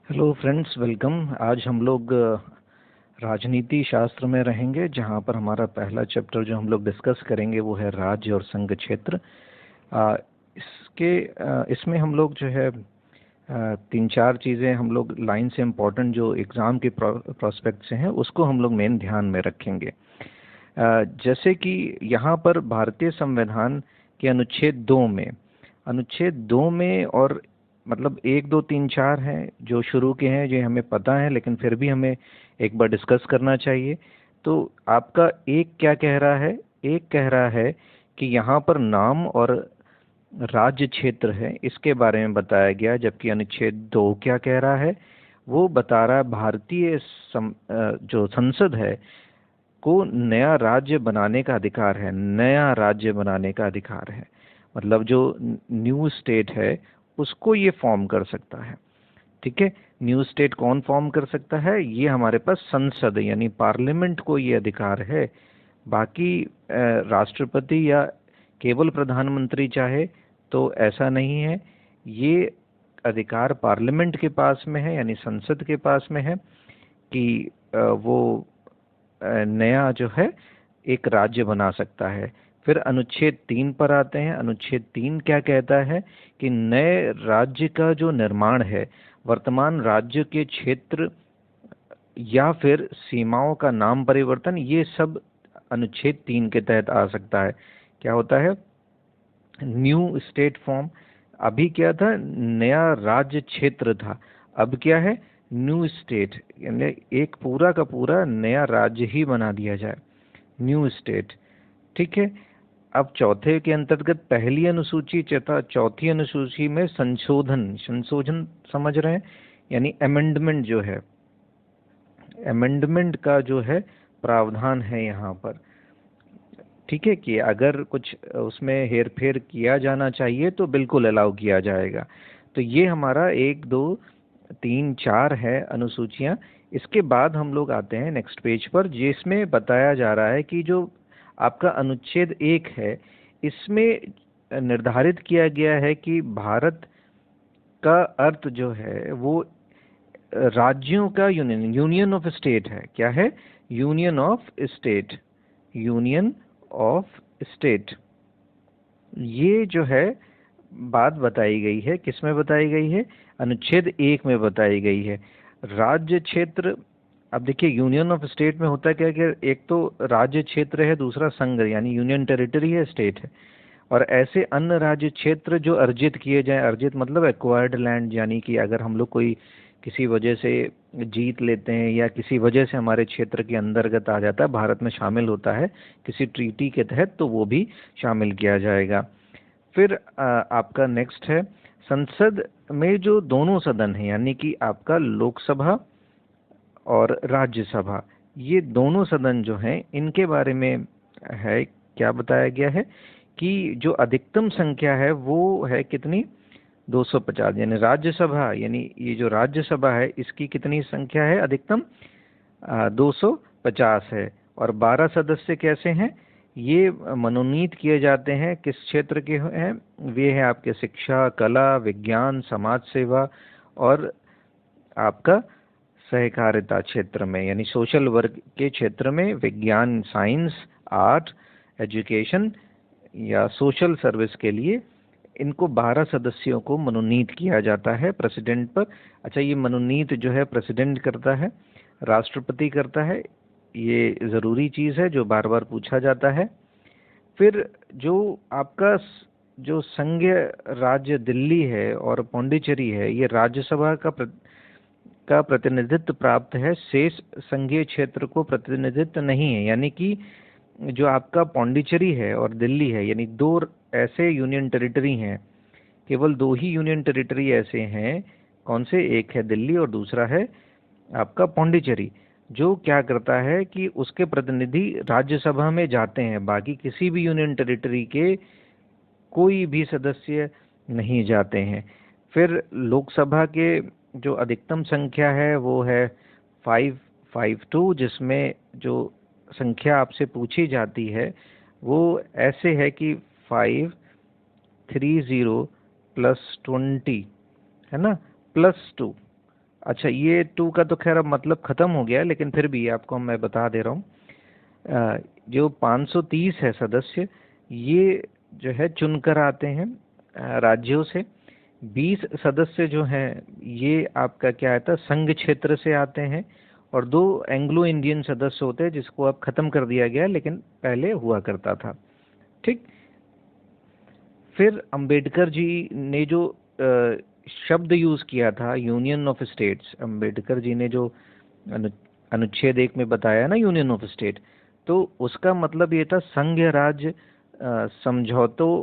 Hello friends, welcome. आज हम लोग राजनीति शास्त्र में रहेंगे, जहां पर हमारा पहला चैप्टर जो हम लोग डिस्कस करेंगे वो है राज्य और संघ क्षेत्र। इसमें हम लोग जो है तीन चार चीज़ें हम लोग लाइन से इम्पोर्टेंट जो एग्ज़ाम के प्रोस्पेक्ट से हैं उसको हम लोग मेन ध्यान में रखेंगे। जैसे कि यहाँ पर भारतीय संविधान के अनुच्छेद 2 में और मतलब 1, 2, 3, 4 हैं जो शुरू के हैं, जो हमें पता है, लेकिन फिर भी हमें एक बार डिस्कस करना चाहिए। तो आपका एक क्या कह रहा है? एक कह रहा है कि यहाँ पर नाम और राज्य क्षेत्र है, इसके बारे में बताया गया, जबकि अनुच्छेद 2 क्या कह रहा है? वो बता रहा है भारतीय जो संसद है को नया राज्य बनाने का अधिकार है। नया राज्य बनाने का अधिकार है, मतलब जो न्यू स्टेट है उसको ये फॉर्म कर सकता है। ठीक है, न्यू स्टेट कौन फॉर्म कर सकता है? ये हमारे पास संसद यानी पार्लियामेंट को ये अधिकार है। बाकी राष्ट्रपति या केवल प्रधानमंत्री चाहे तो ऐसा नहीं है। ये अधिकार पार्लियामेंट के पास में है, यानी संसद के पास में है कि वो नया जो है एक राज्य बना सकता है। फिर अनुच्छेद 3 पर आते हैं। अनुच्छेद 3 क्या कहता है कि नए राज्य का जो निर्माण है, वर्तमान राज्य के क्षेत्र या फिर सीमाओं का नाम परिवर्तन, ये सब अनुच्छेद 3 के तहत आ सकता है। क्या होता है? New state form. अभी क्या था? नया राज्य क्षेत्र था। अब क्या है? न्यू स्टेट, यानी एक पूरा का पूरा नया राज्य ही बना दिया जाए, न्यू स्टेट। ठीक है। अब चौथे के अंतर्गत पहली अनुसूची तथा चौथी अनुसूची में संशोधन संशोधन समझ रहे हैं, यानी अमेंडमेंट जो है, अमेंडमेंट का जो है प्रावधान है यहाँ पर। ठीक है, कि अगर कुछ उसमें हेर फेर किया जाना चाहिए तो बिल्कुल अलाउ किया जाएगा। तो ये हमारा 1, 2, 3, 4 है अनुसूचियाँ। इसके बाद हम लोग आते हैं नेक्स्ट पेज पर, जिसमें बताया जा रहा है कि जो आपका अनुच्छेद 1 है, इसमें निर्धारित किया गया है कि भारत का अर्थ जो है वो राज्यों का यूनियन, यूनियन ऑफ स्टेट है। क्या है? Union of state, union of state. ये जो है बात बताई गई है, किसमें बताई गई है? अनुच्छेद 1 में बताई गई है। राज्य क्षेत्र, अब देखिए यूनियन ऑफ स्टेट में होता क्या कि एक तो राज्य क्षेत्र है, दूसरा संघ यानी यूनियन टेरिटरी है, स्टेट है। और ऐसे अन्य राज्य क्षेत्र जो अर्जित किए जाएं, अर्जित मतलब एक्वायर्ड लैंड, यानी कि अगर हम लोग कोई किसी वजह से जीत लेते हैं या किसी वजह से हमारे क्षेत्र के अंतर्गत आ जाता है, भारत में शामिल होता है किसी ट्रीटी के तहत, तो वो भी शामिल किया जाएगा। फिर आपका नेक्स्ट है संसद में जो दोनों सदन हैं, यानी कि आपका लोकसभा और राज्यसभा, ये दोनों सदन जो हैं इनके बारे में है, क्या बताया गया है कि जो अधिकतम संख्या है वो है कितनी? 250। यानी राज्यसभा, यानी ये जो राज्यसभा है इसकी कितनी संख्या है अधिकतम? 250 है। और 12 सदस्य कैसे हैं? ये मनोनीत किए जाते हैं, किस क्षेत्र के हैं? वे हैं आपके शिक्षा, कला, विज्ञान, समाज सेवा और आपका सहकारिता क्षेत्र में, यानी सोशल वर्क के क्षेत्र में, विज्ञान, साइंस, आर्ट, एजुकेशन या सोशल सर्विस के लिए इनको 12 सदस्यों को मनोनीत किया जाता है प्रेसिडेंट पर। अच्छा, ये मनोनीत जो है प्रेसिडेंट करता है, राष्ट्रपति करता है, ये ज़रूरी चीज़ है जो बार बार पूछा जाता है। फिर जो आपका जो संघ राज्य दिल्ली है और पौंडीचेरी है, ये राज्यसभा का प्रतिनिधित्व प्राप्त है, शेष संघीय क्षेत्र को प्रतिनिधित्व नहीं है। यानी कि जो आपका पौंडीचेरी है और दिल्ली है, यानी दो ऐसे यूनियन टेरिटरी हैं, केवल दो ही यूनियन टेरिटरी ऐसे हैं। कौन से? एक है दिल्ली और दूसरा है आपका पौंडीचेरी। जो क्या करता है कि उसके प्रतिनिधि राज्यसभा में जाते हैं, बाकी किसी भी यूनियन टेरिटरी के कोई भी सदस्य नहीं जाते हैं। फिर लोकसभा के जो अधिकतम संख्या है वो है 552, जिसमें जो संख्या आपसे पूछी जाती है वो ऐसे है कि 530 +20 है ना, +2। अच्छा, ये टू का तो खैर अब मतलब ख़त्म हो गया है, लेकिन फिर भी आपको मैं बता दे रहा हूँ। जो 530 है सदस्य, ये जो है चुनकर आते हैं राज्यों से। 20 सदस्य जो हैं ये आपका क्या आता है, संघ क्षेत्र से आते हैं। और 2 एंग्लो इंडियन सदस्य होते हैं, जिसको अब ख़त्म कर दिया गया, लेकिन पहले हुआ करता था। ठीक। फिर अंबेडकर जी ने जो शब्द यूज़ किया था, union of states, Ambedkar ji ने जो अनु, अनुच्छेद 1 में बताया ना, यूनियन ऑफ स्टेट, तो उसका मतलब ये था संघ राज्य समझौतों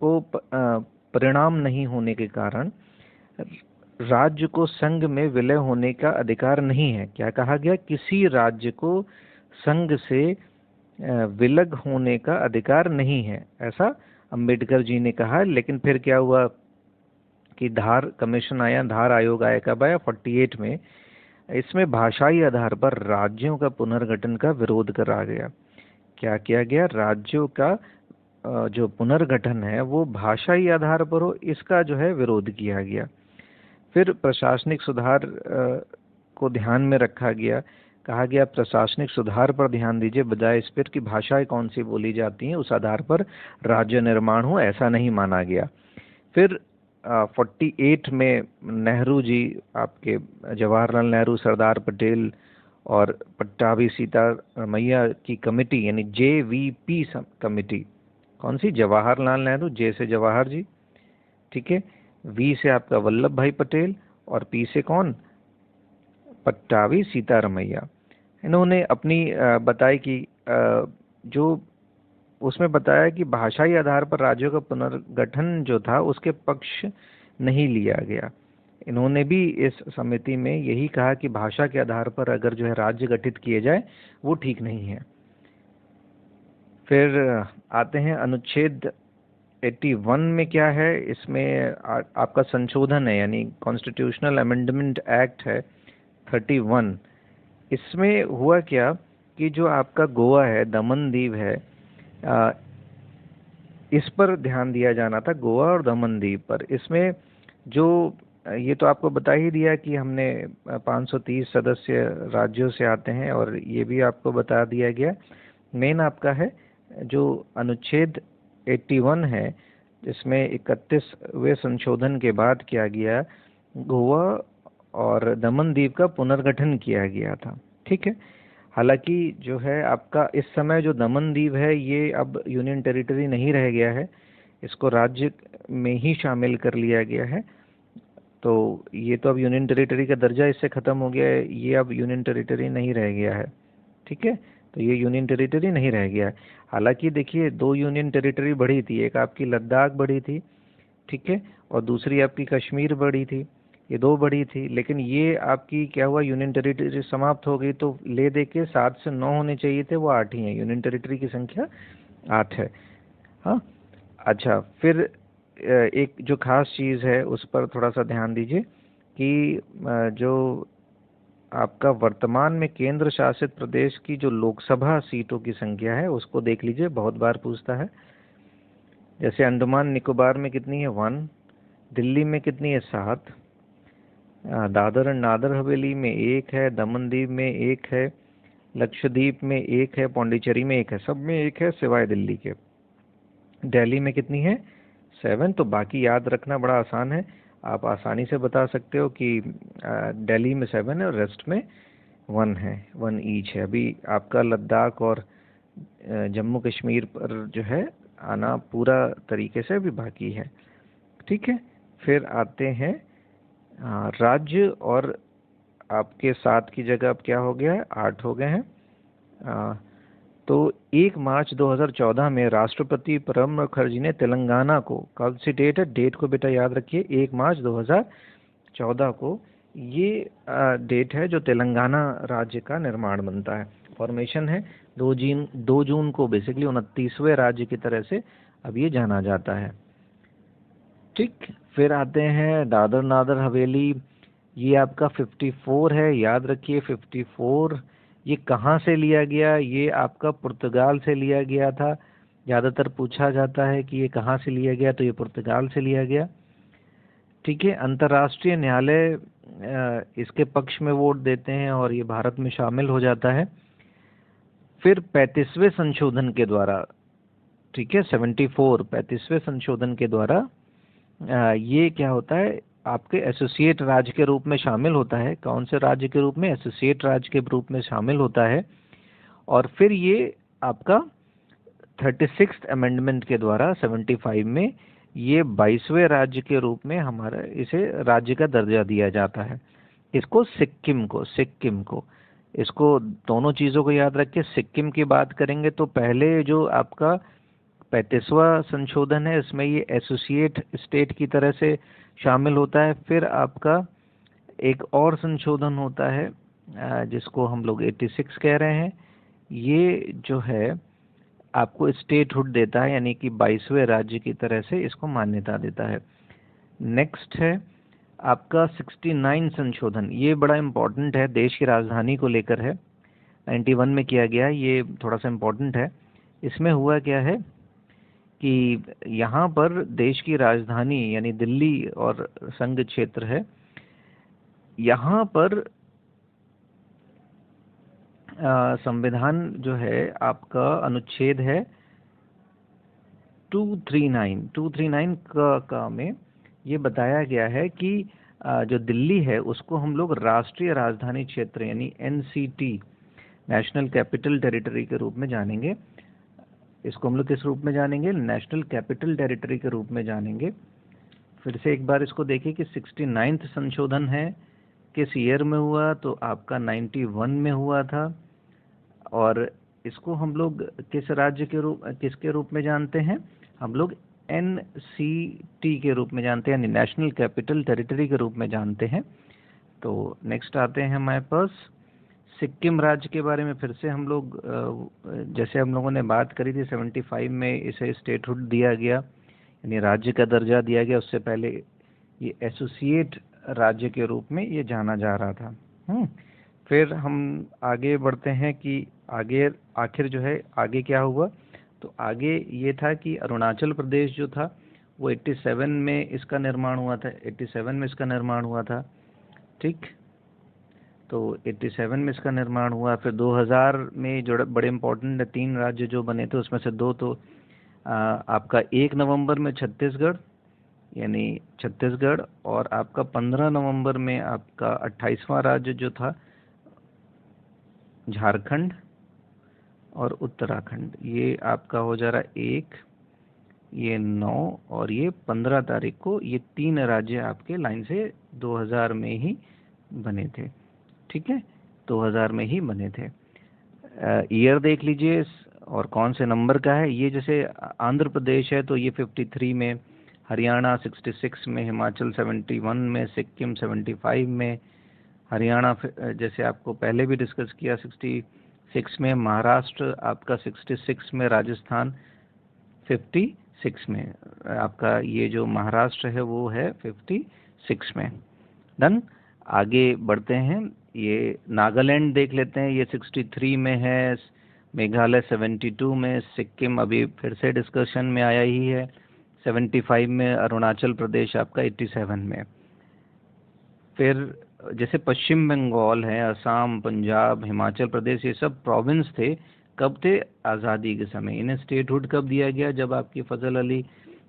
को परिणाम नहीं होने के कारण राज्य को संघ में विलय होने का अधिकार नहीं है। क्या कहा गया? किसी राज्य को संघ से विलग होने का अधिकार नहीं है, ऐसा अंबेडकर जी ने कहा। लेकिन फिर क्या हुआ कि धार कमीशन आया, धार आयोग आया, कब आया? 48 में। इसमें भाषाई आधार पर राज्यों का पुनर्गठन का विरोध करा गया। क्या किया गया? राज्यों का जो पुनर्गठन है वो भाषाई आधार पर हो, इसका जो है विरोध किया गया। फिर प्रशासनिक सुधार को ध्यान में रखा गया। कहा गया प्रशासनिक सुधार पर ध्यान दीजिए, बजाय इस पर कि भाषाएं कौन सी बोली जाती हैं उस आधार पर राज्य निर्माण हो, ऐसा नहीं माना गया। फिर 48 में नेहरू जी, आपके जवाहरलाल नेहरू, सरदार पटेल और पट्टाभी सीतारमैया की कमेटी, यानी JVP कमेटी, कौन सी? जवाहरलाल नेहरू, जे से जवाहर जी, ठीक है, वी से आपका वल्लभ भाई पटेल, और पी से कौन? पट्टाभी सीतारमैया। इन्होंने अपनी बताई कि जो उसमें बताया कि भाषाई आधार पर राज्यों का पुनर्गठन जो था उसके पक्ष नहीं लिया गया। इन्होंने भी इस समिति में यही कहा कि भाषा के आधार पर अगर जो है राज्य गठित किए जाए वो ठीक नहीं है। फिर आते हैं अनुच्छेद 81 में। क्या है इसमें? आपका संशोधन है, यानी कॉन्स्टिट्यूशनल अमेंडमेंट एक्ट है 31। इसमें हुआ क्या कि जो आपका गोवा है, दमन दीव है, इस पर ध्यान दिया जाना था, गोवा और दमन दीव पर। इसमें जो ये तो आपको बता ही दिया कि हमने 530 सदस्य राज्यों से आते हैं, और ये भी आपको बता दिया गया। मेन आपका है जो अनुच्छेद 81 है, जिसमें 31वें संशोधन के बाद किया गया, गोवा और दमन दीव का पुनर्गठन किया गया था। ठीक है। हालांकि जो है आपका इस समय जो दमन दीव है ये अब यूनियन टेरिटरी नहीं रह गया है, इसको राज्य में ही शामिल कर लिया गया है। तो ये तो अब यूनियन टेरिटरी का दर्जा इससे ख़त्म हो गया है, ये अब यूनियन टेरिटरी नहीं रह गया है। ठीक है, तो ये यूनियन टेरिटरी नहीं रह गया है। हालांकि देखिए 2 यूनियन टेरिटरी बढ़ी थी, एक आपकी लद्दाख बढ़ी थी, ठीक है, और दूसरी आपकी कश्मीर बढ़ी थी। ये 2 बढ़ी थी, लेकिन ये आपकी क्या हुआ, यूनियन टेरिटरी समाप्त हो गई, तो ले दे के 7 से 9 होने चाहिए थे, वो 8 ही हैं। यूनियन टेरिटरी की संख्या 8 है। हाँ। अच्छा, फिर एक जो खास चीज़ है उस पर थोड़ा सा ध्यान दीजिए कि जो आपका वर्तमान में केंद्र शासित प्रदेश की जो लोकसभा सीटों की संख्या है उसको देख लीजिए, बहुत बार पूछता है। जैसे अंडमान निकोबार में कितनी है? 1। दिल्ली में कितनी है? 7। दादर एंड नागर हवेली में 1 है, दमन दीव में 1 है, लक्षद्वीप में 1 है, पौंडीचेरी में 1 है, सब में 1 है सिवाय दिल्ली के। दिल्ली में कितनी है? 7। तो बाकी याद रखना बड़ा आसान है, आप आसानी से बता सकते हो कि दिल्ली में 7 है और रेस्ट में 1 है, 1 ईच है। अभी आपका लद्दाख और जम्मू कश्मीर पर जो है आना पूरा तरीके से अभी बाकी है। ठीक है। फिर आते हैं राज्य, और आपके 7 की जगह अब क्या हो गया है? 8 हो गए हैं। तो 1 मार्च 2014 में राष्ट्रपति प्रणब मुखर्जी ने तेलंगाना को, कौन सी डेट है? डेट को बेटा याद रखिए, 1 मार्च 2014 को ये डेट है जो तेलंगाना राज्य का निर्माण बनता है, फॉर्मेशन है। 2 जून को बेसिकली 29वें राज्य की तरह से अब ये जाना जाता है। ठीक। फिर आते हैं दादर नागर हवेली, ये आपका 54 है, याद रखिए 54। ये कहाँ से लिया गया? ये आपका पुर्तगाल से लिया गया था। ज़्यादातर पूछा जाता है कि ये कहाँ से लिया गया, तो ये पुर्तगाल से लिया गया। ठीक है। अंतर्राष्ट्रीय न्यायालय इसके पक्ष में वोट देते हैं और ये भारत में शामिल हो जाता है। फिर 35वें संशोधन के द्वारा, ठीक है, 35वें संशोधन के द्वारा ये क्या होता है, आपके एसोसिएट राज्य के रूप में शामिल होता है। कौन से राज्य के रूप में? एसोसिएट राज्य के रूप में शामिल होता है। और फिर ये आपका 36th अमेंडमेंट के द्वारा 75 में ये 22वें राज्य के रूप में हमारा इसे राज्य का दर्जा दिया जाता है। इसको सिक्किम को इसको दोनों चीज़ों को याद रखिए। सिक्किम की बात करेंगे तो पहले जो आपका 35वां संशोधन है, इसमें ये एसोसिएट स्टेट की तरह से शामिल होता है। फिर आपका एक और संशोधन होता है जिसको हम लोग 86 कह रहे हैं। ये जो है आपको स्टेटहुड देता है, यानी कि 22वें राज्य की तरह से इसको मान्यता देता है। नेक्स्ट है आपका 69 संशोधन। ये बड़ा इम्पोर्टेंट है, देश की राजधानी को लेकर है, 91 में किया गया। ये थोड़ा सा इम्पोर्टेंट है। इसमें हुआ क्या है कि यहाँ पर देश की राजधानी यानी दिल्ली और संघ क्षेत्र है, यहाँ पर संविधान जो है आपका अनुच्छेद है 239 का में ये बताया गया है कि जो दिल्ली है उसको हम लोग राष्ट्रीय राजधानी क्षेत्र यानी NCT, नेशनल कैपिटल टेरिटरी के रूप में जानेंगे। इसको हम लोग किस रूप में जानेंगे? नेशनल कैपिटल टेरिटरी के रूप में जानेंगे। फिर से एक बार इसको देखिए कि 69th संशोधन है, किस ईयर में हुआ? तो आपका 91 में हुआ था। और इसको हम लोग किसके रूप में जानते हैं? हम लोग NCT के रूप में जानते हैं, यानी नेशनल कैपिटल टेरिटरी के रूप में जानते हैं। तो नेक्स्ट आते हैं हमारे पास सिक्किम राज्य के बारे में। फिर से हम लोग जैसे हम लोगों ने बात करी थी 75 में इसे स्टेटहुड दिया गया, यानी राज्य का दर्जा दिया गया। उससे पहले ये एसोसिएट राज्य के रूप में ये जाना जा रहा था। फिर हम आगे बढ़ते हैं कि आखिर जो है आगे क्या हुआ। तो आगे ये था कि अरुणाचल प्रदेश जो था वो 87 में इसका निर्माण हुआ था, 87 में इसका निर्माण हुआ था, ठीक। तो 87 में इसका निर्माण हुआ। फिर 2000 में जो बड़े इम्पोर्टेंट 3 राज्य जो बने थे उसमें से 2 तो आपका 1 नवंबर में छत्तीसगढ़, यानी छत्तीसगढ़, और आपका 15 नवंबर में आपका 28वां राज्य जो था झारखंड और उत्तराखंड। ये आपका हो जा रहा 1, ये 9 और ये 15 तारीख को ये 3 राज्य आपके लाइन से 2000 में ही बने थे, ठीक है, 2000 में ही बने थे। ईयर देख लीजिए और कौन से नंबर का है। ये जैसे आंध्र प्रदेश है तो ये 53 में, हरियाणा 66 में, हिमाचल 71 में, सिक्किम 75 में, हरियाणा जैसे आपको पहले भी डिस्कस किया 66 में, महाराष्ट्र आपका 66 में, राजस्थान 56 में। आपका ये जो महाराष्ट्र है वो है 56 में। डन। आगे बढ़ते हैं, ये नागालैंड देख लेते हैं, ये 63 में है, मेघालय 72 में, सिक्किम अभी फिर से डिस्कशन में आया ही है 75 में, अरुणाचल प्रदेश आपका 87 में। फिर जैसे पश्चिम बंगाल है, असम, पंजाब, हिमाचल प्रदेश, ये सब प्रोविंस थे। कब थे? आज़ादी के समय। इन्हें स्टेटहुड कब दिया गया? जब आपकी फजल अली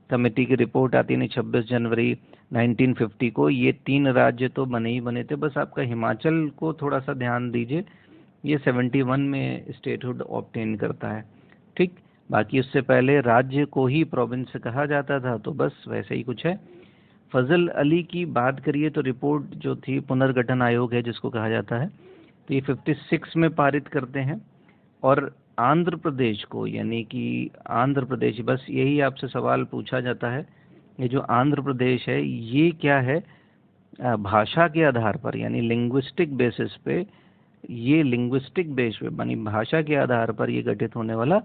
कमेटी की रिपोर्ट आती नहीं 26 जनवरी 1950 को। ये 3 राज्य तो बने ही बने थे, बस आपका हिमाचल को थोड़ा सा ध्यान दीजिए, ये 71 में स्टेटहुड ऑब्टेन करता है, ठीक। बाकी उससे पहले राज्य को ही प्रोविंस कहा जाता था, तो बस वैसे ही कुछ है। फजल अली की बात करिए तो रिपोर्ट जो थी पुनर्गठन आयोग है जिसको कहा जाता है, तो ये 56 में पारित करते हैं। और आंध्र प्रदेश को, यानी कि आंध्र प्रदेश, बस यही आपसे सवाल पूछा जाता है, ये जो आंध्र प्रदेश है ये क्या है? भाषा के आधार पर, यानी लिंग्विस्टिक बेसिस पे, ये लिंग्विस्टिक बेस पे यानी भाषा के आधार पर ये गठित होने वाला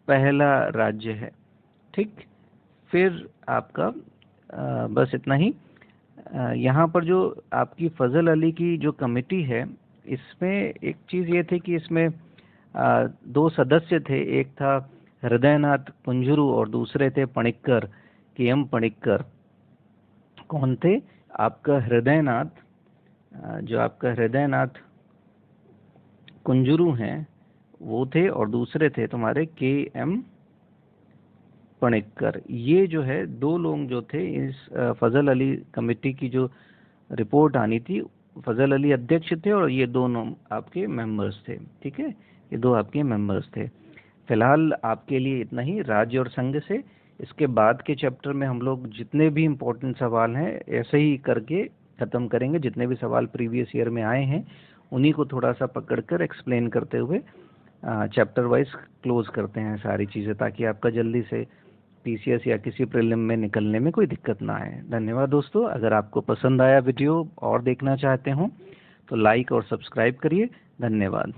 पहला राज्य है, ठीक। फिर आपका बस इतना ही। यहाँ पर जो आपकी फजल अली की जो कमेटी है, इसमें एक चीज़ ये थी कि इसमें 2 सदस्य थे। एक था हृदयनाथ कुंजरू और दूसरे थे पणिक्कर, KM पणिक्कर। कौन थे? आपका हृदयनाथ जो आपका हृदयनाथ कुंजरू हैं वो थे, और दूसरे थे तुम्हारे KM पणिक्कर। ये जो है दो लोग जो थे इस फजल अली कमेटी की जो रिपोर्ट आनी थी, फजल अली अध्यक्ष थे और ये दोनों आपके मेंबर्स थे। ठीक है, ये दो आपके मेंबर्स थे। फिलहाल आपके लिए इतना ही राज्य और संघ से। इसके बाद के चैप्टर में हम लोग जितने भी इम्पोर्टेंट सवाल हैं ऐसे ही करके ख़त्म करेंगे। जितने भी सवाल प्रीवियस ईयर में आए हैं उन्हीं को थोड़ा सा पकड़कर एक्सप्लेन करते हुए चैप्टर वाइज क्लोज करते हैं सारी चीज़ें, ताकि आपका जल्दी से TCS या किसी प्रीलिम में निकलने में कोई दिक्कत ना आए। धन्यवाद दोस्तों। अगर आपको पसंद आया वीडियो और देखना चाहते हो तो लाइक और सब्सक्राइब करिए। धन्यवाद।